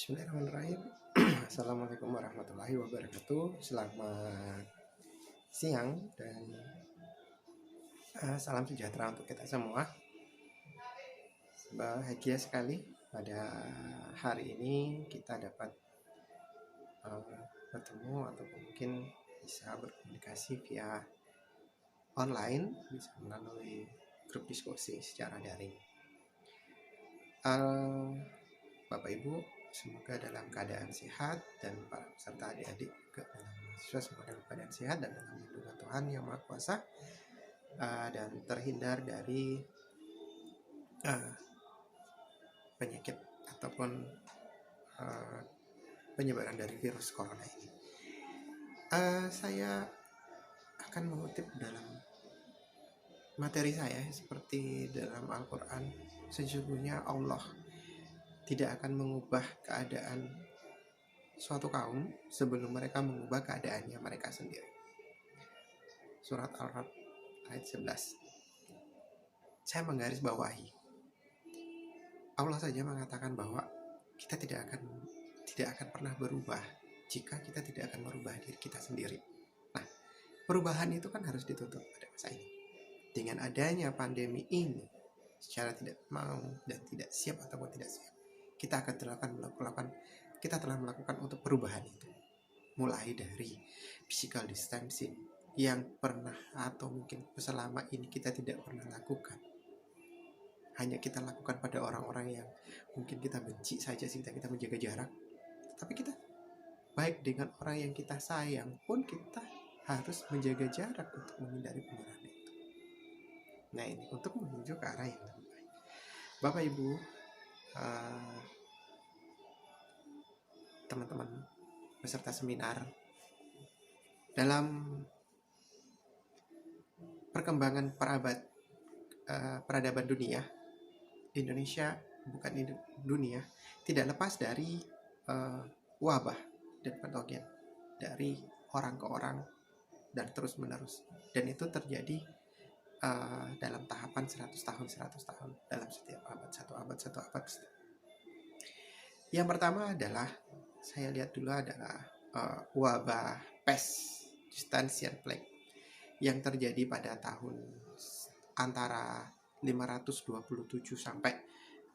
Bismillahirrahmanirrahim. Assalamualaikum warahmatullahi wabarakatuh. Selamat siang dan salam sejahtera untuk kita semua. Bahagia sekali pada hari ini kita dapat bertemu atau mungkin bisa berkomunikasi via online, bisa melalui grup diskusi secara daring. Bapak Ibu, semoga dalam keadaan sehat dan para peserta adik-adik juga dalam mahasiswa semoga dalam keadaan sehat dan dalam lindungan Tuhan Yang Maha Kuasa, dan terhindar dari penyakit ataupun penyebaran dari virus corona ini. Saya akan mengutip dalam materi saya seperti dalam Al-Quran. Sesungguhnya Allah tidak akan mengubah keadaan suatu kaum sebelum mereka mengubah keadaannya mereka sendiri. Surat Al-Ra'd ayat 11. Saya menggarisbawahi, Allah saja mengatakan bahwa kita tidak akan pernah berubah jika kita tidak akan merubah diri kita sendiri. Nah, perubahan itu kan harus dituntut pada masa ini. Dengan adanya pandemi ini, secara tidak mau dan tidak siap ataupun tidak siap, kita telah melakukan untuk perubahan itu. Mulai dari physical distancing yang pernah atau mungkin selama ini kita tidak pernah lakukan. Hanya kita lakukan pada orang-orang yang mungkin kita benci saja sehingga kita menjaga jarak. Tapi kita baik dengan orang yang kita sayang pun kita harus menjaga jarak untuk menghindari penularan itu. Nah, ini untuk menuju ke arah yang lebih baik. Bapak Ibu, teman-teman peserta seminar, dalam perkembangan peradaban dunia, Indonesia bukan dunia tidak lepas dari wabah dan patogen dari orang ke orang dan terus menerus, dan itu terjadi dalam tahapan 100 tahun dalam setiap abad, satu abad. Yang pertama adalah saya lihat dulu adalah wabah pes Eustachian plague yang terjadi pada tahun antara 527 sampai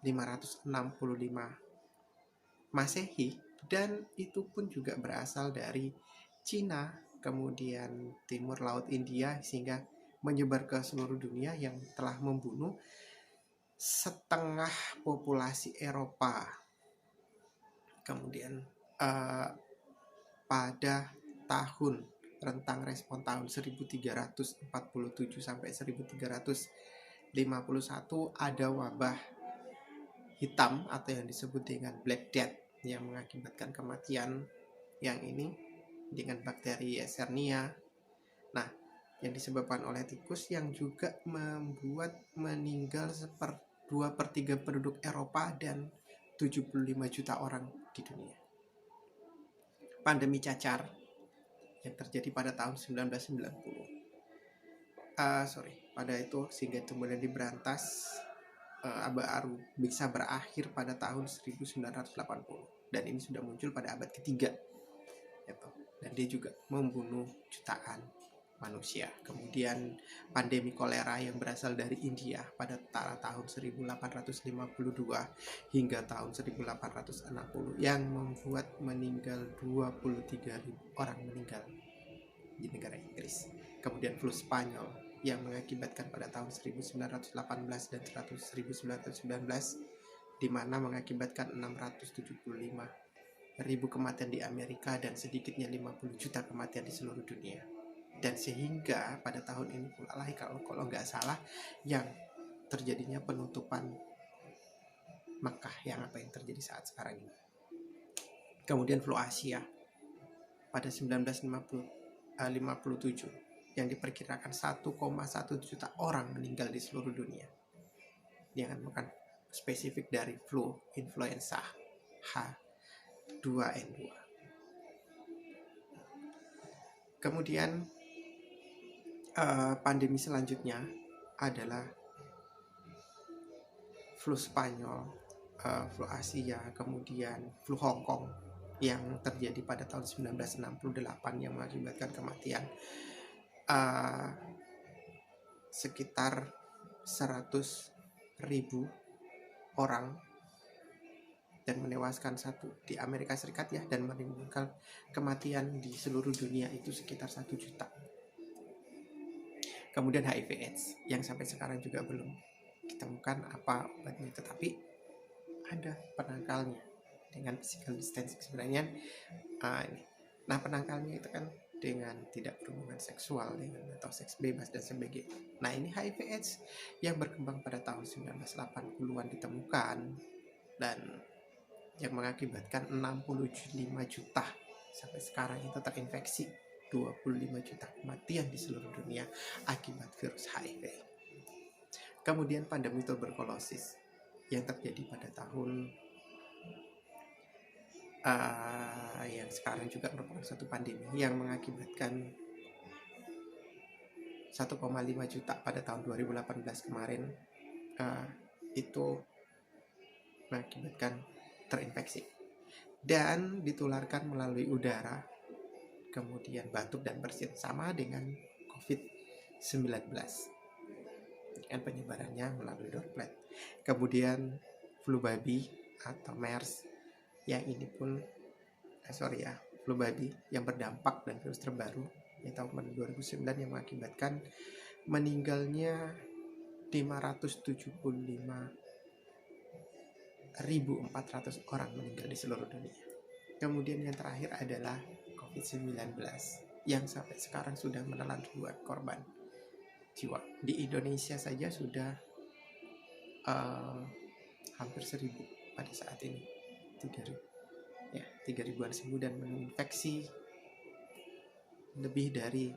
565 Masehi, dan itu pun juga berasal dari Cina, kemudian timur laut India, sehingga menyebar ke seluruh dunia yang telah membunuh setengah populasi Eropa. Kemudian pada tahun rentang respon tahun 1347 sampai 1351 ada wabah hitam atau yang disebut dengan Black Death yang mengakibatkan kematian, yang ini dengan bakteri Yersinia. Nah, yang disebabkan oleh tikus yang juga membuat meninggal 2/3 penduduk Eropa dan 75 juta orang di dunia. Pandemi cacar yang terjadi pada tahun 1990. Pada itu sehingga kemudian diberantas, baru bisa berakhir pada tahun 1980, dan ini sudah muncul pada abad ketiga gitu. Dan dia juga membunuh jutaan manusia. Kemudian pandemi kolera yang berasal dari India pada tahun 1852 hingga tahun 1860 yang membuat meninggal 23.000 orang meninggal di negara Inggris. Kemudian flu Spanyol yang mengakibatkan pada tahun 1918 dan 1919, di mana mengakibatkan 675.000 kematian di Amerika dan sedikitnya 50 juta kematian di seluruh dunia. Dan sehingga pada tahun ini pula lah kalau nggak salah yang terjadinya penutupan Mekah, yang apa yang terjadi saat sekarang ini. Kemudian flu Asia pada 1957 yang diperkirakan 1,1 juta orang meninggal di seluruh dunia. Yang bukan spesifik dari flu influenza H2N2. Kemudian pandemi selanjutnya adalah flu Spanyol flu Asia, kemudian flu Hong Kong yang terjadi pada tahun 1968 yang mengakibatkan kematian uh, sekitar 100.000 orang dan menewaskan satu di Amerika Serikat ya, dan menimbulkan kematian di seluruh dunia itu sekitar 1 juta. Kemudian HIV AIDS yang sampai sekarang juga belum ditemukan apa obatnya, tetapi ada penangkalnya dengan physical distancing sebenarnya. Nah, penangkalnya itu kan dengan tidak berhubungan seksual dengan atau seks bebas dan sebagainya. Nah, ini HIV AIDS yang berkembang pada tahun 1980-an ditemukan dan yang mengakibatkan 65 juta sampai sekarang itu terinfeksi, 25 juta kematian di seluruh dunia akibat virus HIV. Kemudian pandemi tuberkulosis yang terjadi pada tahun yang sekarang juga merupakan suatu pandemi yang mengakibatkan 1,5 juta pada tahun 2018 kemarin, itu mengakibatkan terinfeksi dan ditularkan melalui udara, kemudian batuk dan bersin, sama dengan COVID-19 kan penyebarannya melalui droplet. Kemudian flu babi atau MERS yang ini pun flu babi yang berdampak dan virus terbaru di tahun 2009 yang mengakibatkan meninggalnya 575.400 orang meninggal di seluruh dunia. Kemudian yang terakhir adalah COVID-19 yang sampai sekarang sudah menelan ribuan korban jiwa. Di Indonesia saja sudah hampir 1.000 pada saat ini, 3.000-an sembuh dan menginfeksi lebih dari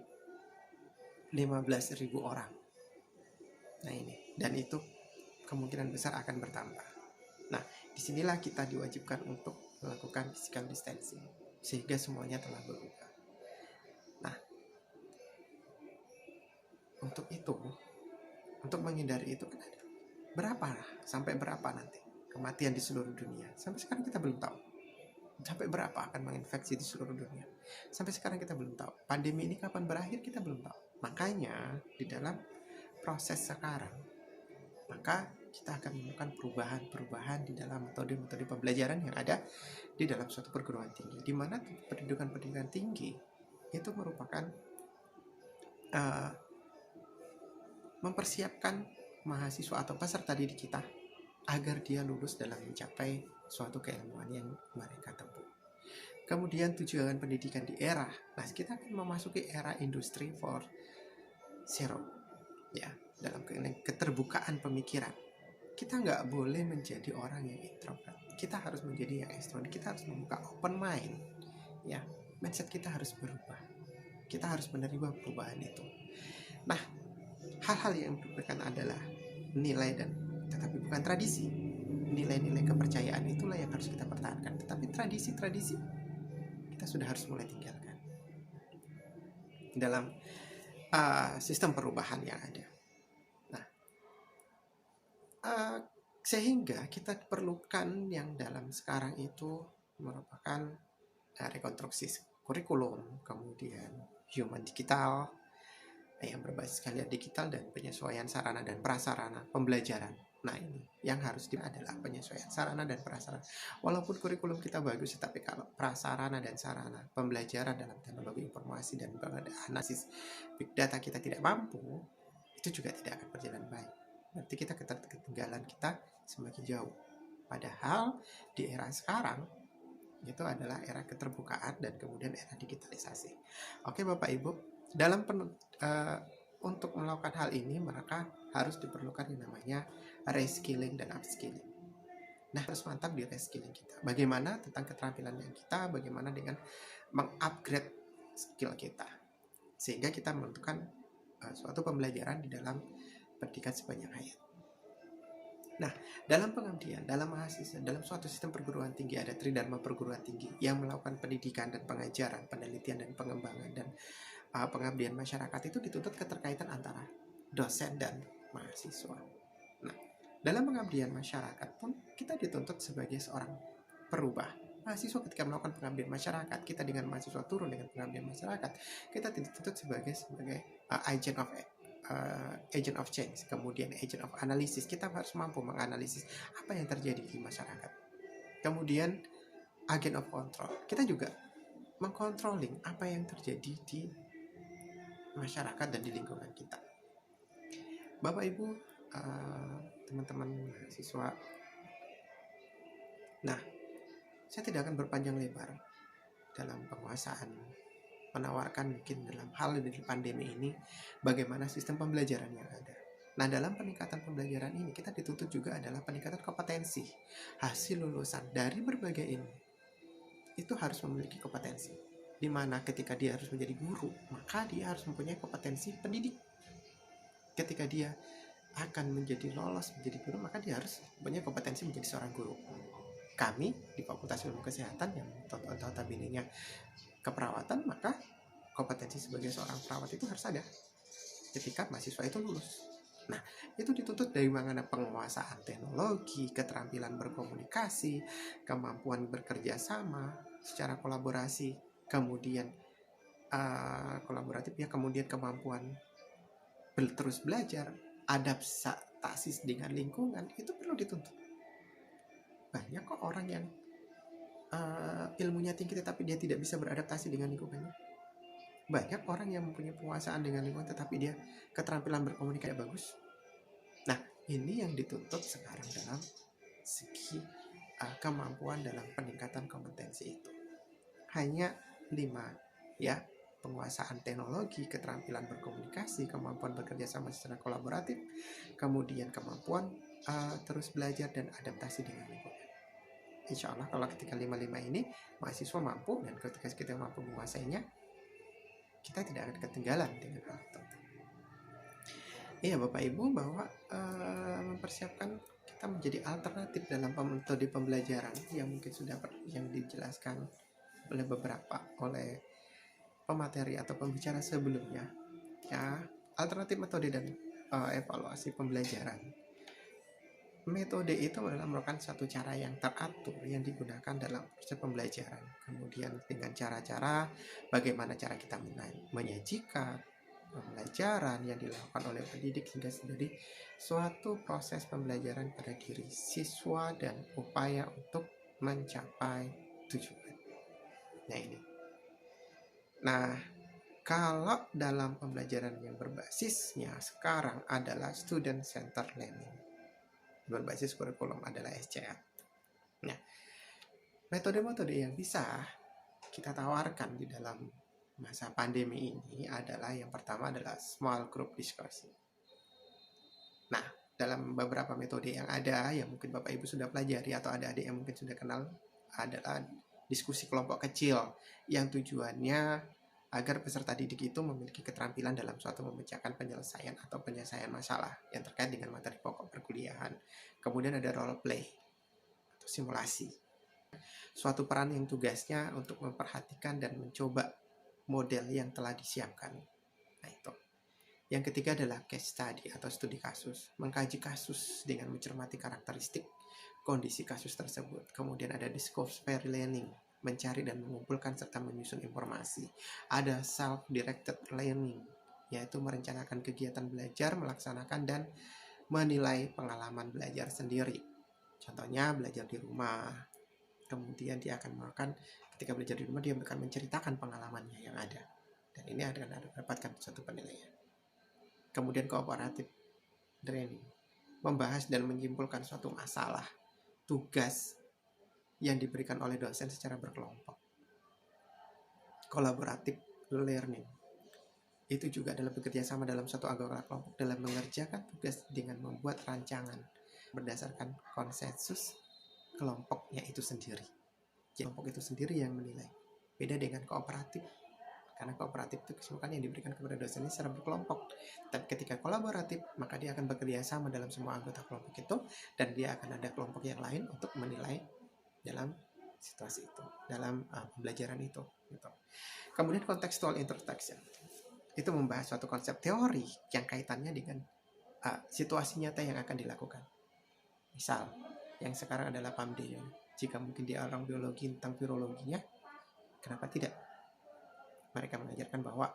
15.000 orang. Nah ini, dan itu kemungkinan besar akan bertambah. Nah, disinilah kita diwajibkan untuk melakukan physical distancing sehingga semuanya telah berubah. Nah, untuk itu, untuk menghindari itu kan ada sampai berapa nanti kematian di seluruh dunia. Sampai sekarang kita belum tahu sampai berapa akan menginfeksi di seluruh dunia. Sampai sekarang kita belum tahu. Pandemi ini kapan berakhir kita belum tahu. Makanya di dalam proses sekarang, maka kita akan menemukan perubahan di dalam metode-metode pembelajaran yang ada di dalam suatu perguruan tinggi, di mana pendidikan tinggi itu merupakan mempersiapkan mahasiswa atau peserta didik kita agar dia lulus dalam mencapai suatu keilmuan yang mereka tempuh. Kemudian tujuan pendidikan di era, nah kita akan memasuki era industri 4.0 ya, dalam keterbukaan pemikiran. Kita nggak boleh menjadi orang yang introvert, kita harus menjadi yang extrovert. Kita harus membuka open mind ya, mindset kita harus berubah, kita harus menerima perubahan itu. Nah, hal-hal yang diberikan adalah nilai dan tetapi bukan tradisi. Nilai-nilai kepercayaan itulah yang harus kita pertahankan, tetapi tradisi-tradisi kita sudah harus mulai tinggalkan dalam sistem perubahan yang ada. Nah, sehingga kita perlukan yang dalam sekarang itu merupakan rekonstruksi kurikulum, kemudian human digital yang berbasis kalian digital, dan penyesuaian sarana dan prasarana pembelajaran. Nah, ini yang harus adalah penyesuaian sarana dan prasarana. Walaupun kurikulum kita bagus, tetapi kalau prasarana dan sarana pembelajaran dalam teknologi informasi dan analisis big data kita tidak mampu, itu juga tidak akan berjalan baik. Nanti kita ketinggalan kita semakin jauh. Padahal di era sekarang itu adalah era keterbukaan dan kemudian era digitalisasi. Oke Bapak Ibu, dalam untuk melakukan hal ini maka harus diperlukan yang namanya reskilling dan upskilling. Nah, harus mantap di reskilling kita. Bagaimana tentang keterampilan yang kita, bagaimana dengan mengupgrade skill kita, sehingga kita menentukan suatu pembelajaran di dalam pendidikan sepanjang hayat. Nah, dalam pengabdian, dalam mahasiswa, dalam suatu sistem perguruan tinggi ada tridharma perguruan tinggi yang melakukan pendidikan dan pengajaran, penelitian dan pengembangan dan pengabdian masyarakat. Itu dituntut keterkaitan antara dosen dan mahasiswa. Nah, Dalam pengabdian masyarakat pun kita dituntut sebagai seorang perubah. Mahasiswa ketika melakukan pengabdian masyarakat, kita dengan mahasiswa turun dengan pengabdian masyarakat, kita dituntut sebagai agent of change, kemudian agent of analysis. Kita harus mampu menganalisis apa yang terjadi di masyarakat. Kemudian agent of control, kita juga mengcontrolling apa yang terjadi di masyarakat dan di lingkungan kita. Bapak Ibu, teman-teman mahasiswa, nah, saya tidak akan berpanjang lebar dalam penguasaan menawarkan mungkin dalam hal di pandemi ini bagaimana sistem pembelajaran yang ada. Nah, dalam peningkatan pembelajaran ini kita dituntut juga adalah peningkatan kompetensi hasil lulusan dari berbagai ilmu. Itu harus memiliki kompetensi, di mana ketika dia harus menjadi guru, maka dia harus mempunyai kompetensi pendidik. Ketika dia akan menjadi lolos menjadi guru, maka dia harus mempunyai kompetensi menjadi seorang guru. Kami di Fakultas Ilmu Kesehatan yang notabene-nya keperawatan, maka kompetensi sebagai seorang perawat itu harus ada ketika mahasiswa itu lulus. Nah, itu dituntut dari mana penguasaan teknologi, keterampilan berkomunikasi, kemampuan bekerja sama secara kolaborasi, kemudian kolaboratif ya, kemudian kemampuan terus belajar, adaptasi dengan lingkungan, itu perlu dituntut. Banyak kok orang yang ilmunya tinggi tetapi dia tidak bisa beradaptasi dengan lingkungannya. Banyak orang yang mempunyai penguasaan dengan lingkungan tetapi dia keterampilan berkomunikasi bagus. Nah, ini yang dituntut sekarang dalam segi kemampuan dalam peningkatan kompetensi itu. Hanya 5 ya, penguasaan teknologi, keterampilan berkomunikasi, kemampuan bekerja sama secara kolaboratif, kemudian kemampuan terus belajar dan adaptasi dengan lingkungan. Insya Allah kalau ketika 5 ini mahasiswa mampu, dan ketika kita mampu menguasainya, kita tidak akan ketinggalan dengan hal itu. Iya Bapak Ibu, bahwa mempersiapkan kita menjadi alternatif dalam metode pembelajaran yang mungkin sudah yang dijelaskan oleh pemateri atau pembicara sebelumnya, ya, alternatif metode dan evaluasi pembelajaran. Metode itu adalah merupakan satu cara yang teratur yang digunakan dalam proses pembelajaran. Kemudian dengan cara-cara bagaimana cara kita menyajikan pembelajaran yang dilakukan oleh pendidik hingga dari suatu proses pembelajaran pada diri siswa dan upaya untuk mencapai tujuan. Nah ini. Nah, kalau dalam pembelajaran yang berbasisnya sekarang adalah student centered learning, berbasis kurikulum adalah SCA. Nah, metode-metode yang bisa kita tawarkan di dalam masa pandemi ini adalah yang pertama adalah small group discussion. Nah, dalam beberapa metode yang ada yang mungkin Bapak Ibu sudah pelajari atau adik-adik yang mungkin sudah kenal adalah diskusi kelompok kecil yang tujuannya agar peserta didik itu memiliki keterampilan dalam suatu memecahkan penyelesaian atau penyelesaian masalah yang terkait dengan materi pokok perkuliahan. Kemudian ada role play atau simulasi. Suatu peran yang tugasnya untuk memperhatikan dan mencoba model yang telah disiapkan. Nah itu. Yang ketiga adalah case study atau studi kasus. Mengkaji kasus dengan mencermati karakteristik kondisi kasus tersebut. Kemudian ada discovery learning, mencari dan mengumpulkan serta menyusun informasi. Ada self-directed learning, yaitu merencanakan kegiatan belajar, melaksanakan dan menilai pengalaman belajar sendiri. Contohnya belajar di rumah. Kemudian dia akan melakukan, ketika belajar di rumah dia akan menceritakan pengalamannya yang ada. Dan ini akan dapatkan suatu penilaian. Kemudian cooperative learning, membahas dan menyimpulkan suatu masalah, tugas yang diberikan oleh dosen secara berkelompok. Collaborative learning, itu juga adalah bekerja sama dalam suatu anggota kelompok dalam mengerjakan tugas dengan membuat rancangan berdasarkan konsensus kelompoknya itu sendiri. Kelompok itu sendiri yang menilai. Beda dengan kooperatif, karena kooperatif itu kesimpulan yang diberikan kepada dosennya secara berkelompok. Tapi ketika kolaboratif, maka dia akan bekerja sama dalam semua anggota kelompok itu, dan dia akan ada kelompok yang lain untuk menilai dalam situasi itu, dalam pembelajaran itu. Gitu. Kemudian contextual intersection, itu membahas suatu konsep teori yang kaitannya dengan situasi nyata yang akan dilakukan. Misal, yang sekarang adalah PAMD. Jika mungkin dia orang biologi tentang virologinya, kenapa tidak? Mereka mengajarkan bahwa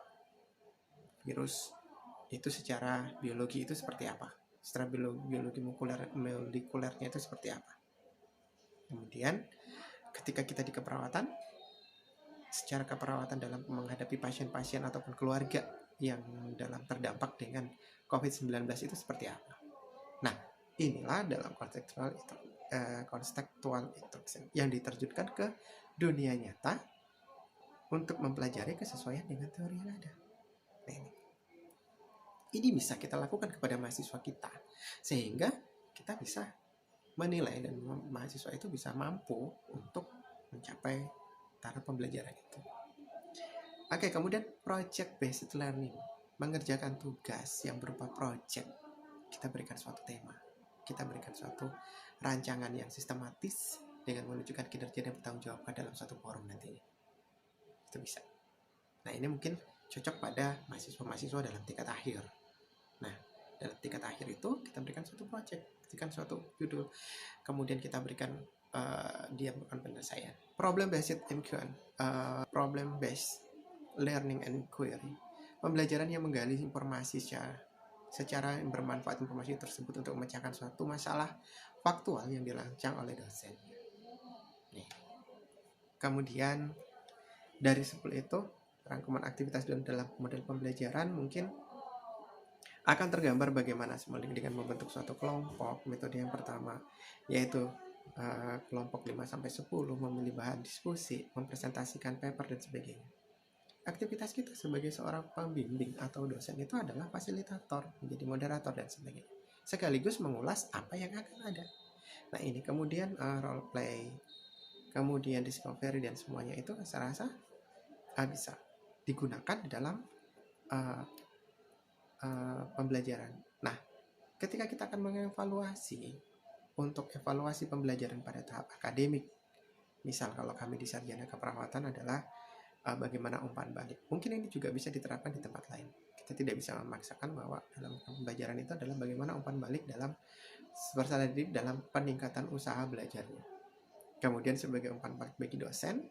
virus itu secara biologi itu seperti apa, secara biologi molekulernya itu seperti apa. Kemudian ketika kita di keperawatan, secara keperawatan dalam menghadapi pasien-pasien ataupun keluarga yang dalam terdampak dengan COVID-19 itu seperti apa. Nah, inilah dalam kontekstual instruction yang diterjunkan ke dunia nyata untuk mempelajari kesesuaian dengan teori yang ada. Nah, ini bisa kita lakukan kepada mahasiswa kita, sehingga kita bisa menilai dan mahasiswa itu bisa mampu untuk mencapai taraf pembelajaran itu. Oke, kemudian project based learning, mengerjakan tugas yang berupa project. Kita berikan suatu tema, kita berikan suatu rancangan yang sistematis dengan menunjukkan kinerja dan bertanggung jawab dalam suatu forum nantinya. Itu bisa. Nah, ini mungkin cocok pada mahasiswa-mahasiswa dalam tingkat akhir. Nah, dalam tingkat akhir itu kita berikan suatu project, berikan suatu judul, kemudian kita berikan dia bukan penyelesaian. Problem based problem based learning and query, pembelajaran yang menggali informasi secara bermanfaat informasi tersebut untuk memecahkan suatu masalah faktual yang dirancang oleh dosen. Nih. Kemudian dari 10 itu rangkuman aktivitas dalam model pembelajaran mungkin akan tergambar bagaimana dengan membentuk suatu kelompok. Metode yang pertama yaitu kelompok 5-10, memilih bahan diskusi, mempresentasikan paper dan sebagainya. Aktivitas kita sebagai seorang pembimbing atau dosen itu adalah fasilitator, menjadi moderator dan sebagainya, sekaligus mengulas apa yang akan ada. Nah, ini kemudian role play, kemudian discovery dan semuanya itu saya rasa bisa digunakan di dalam pembelajaran. Nah, ketika kita akan mengevaluasi untuk evaluasi pembelajaran pada tahap akademik, misal kalau kami di sarjana keperawatan adalah bagaimana umpan balik. Mungkin ini juga bisa diterapkan di tempat lain. Kita tidak bisa memaksakan bahwa dalam pembelajaran itu adalah bagaimana umpan balik dalam peserta didik dalam peningkatan usaha belajarnya. Kemudian sebagai umpan balik bagi dosen,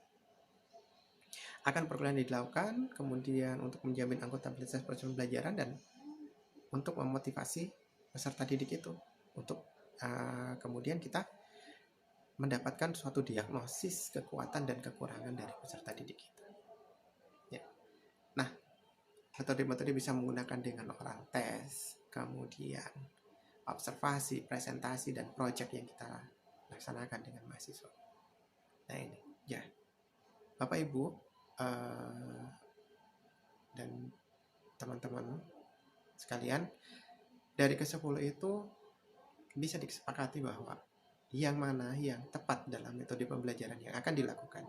akan perkuliahan dilakukan, kemudian untuk menjamin akuntabilitas proses pembelajaran dan untuk memotivasi peserta didik itu untuk kemudian kita mendapatkan suatu diagnosis kekuatan dan kekurangan dari peserta didik kita. Ya. Nah, metode-metode bisa menggunakan dengan oral test, kemudian observasi, presentasi, dan proyek yang kita laksanakan dengan mahasiswa. Nah, ini ya, Bapak Ibu dan teman-teman sekalian, dari ke-10 itu bisa disepakati bahwa yang mana yang tepat dalam metode pembelajaran yang akan dilakukan.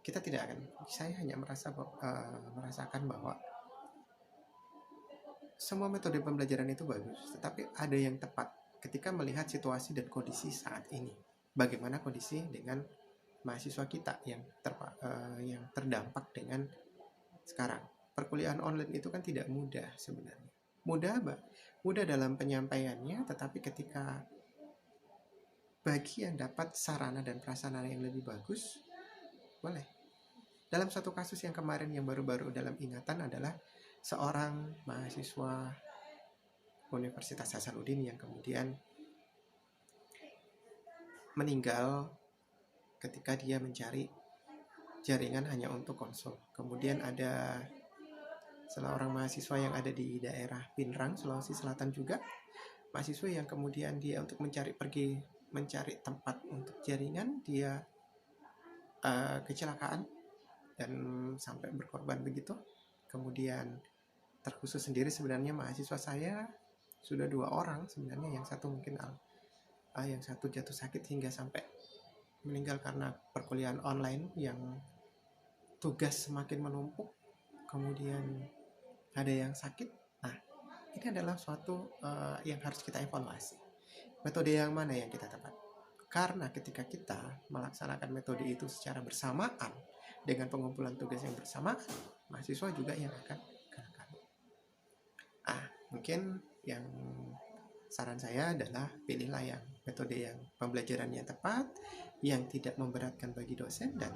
Kita tidak akan, saya hanya merasakan bahwa semua metode pembelajaran itu bagus, tetapi ada yang tepat ketika melihat situasi dan kondisi saat ini. Bagaimana kondisi dengan mahasiswa kita yang terdampak dengan sekarang. Perkuliahan online itu kan tidak mudah sebenarnya. Mudah dalam penyampaiannya, tetapi ketika bagi yang dapat sarana dan prasarana yang lebih bagus, boleh. Dalam satu kasus yang kemarin yang baru-baru dalam ingatan adalah seorang mahasiswa Universitas Hasanuddin yang kemudian meninggal ketika dia mencari jaringan hanya untuk konsul. Kemudian ada salah orang mahasiswa yang ada di daerah Pinrang, Sulawesi Selatan juga, mahasiswa yang kemudian dia untuk mencari tempat untuk jaringan, dia kecelakaan dan sampai berkorban begitu. Kemudian terkhusus sendiri sebenarnya mahasiswa saya sudah 2 orang sebenarnya, yang satu mungkin yang satu jatuh sakit hingga sampai meninggal karena perkuliahan online yang tugas semakin menumpuk, kemudian ada yang sakit. Nah, ini adalah suatu yang harus kita evaluasi. Metode yang mana yang kita tepat? Karena ketika kita melaksanakan metode itu secara bersamaan dengan pengumpulan tugas yang bersamaan, mahasiswa juga yang akan gunakan. Mungkin yang saran saya adalah pilihlah yang metode yang pembelajarannya tepat, yang tidak memberatkan bagi dosen dan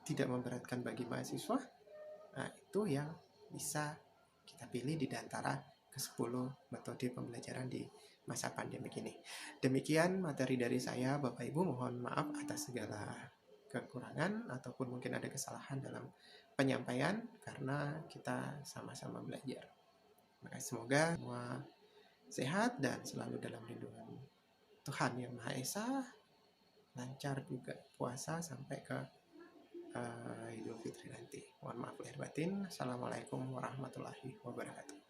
tidak memberatkan bagi mahasiswa. Nah, itu yang bisa kita pilih di antara ke-10 metode pembelajaran di masa pandemi ini. Demikian materi dari saya, Bapak Ibu. Mohon maaf atas segala kekurangan ataupun mungkin ada kesalahan dalam penyampaian karena kita sama-sama belajar. Maka semoga semua sehat dan selalu dalam lindungan Tuhan Yang Maha Esa, lancar juga puasa sampai ke Idul Fitri nanti. Mohon maaf lahir batin. Assalamualaikum warahmatullahi wabarakatuh.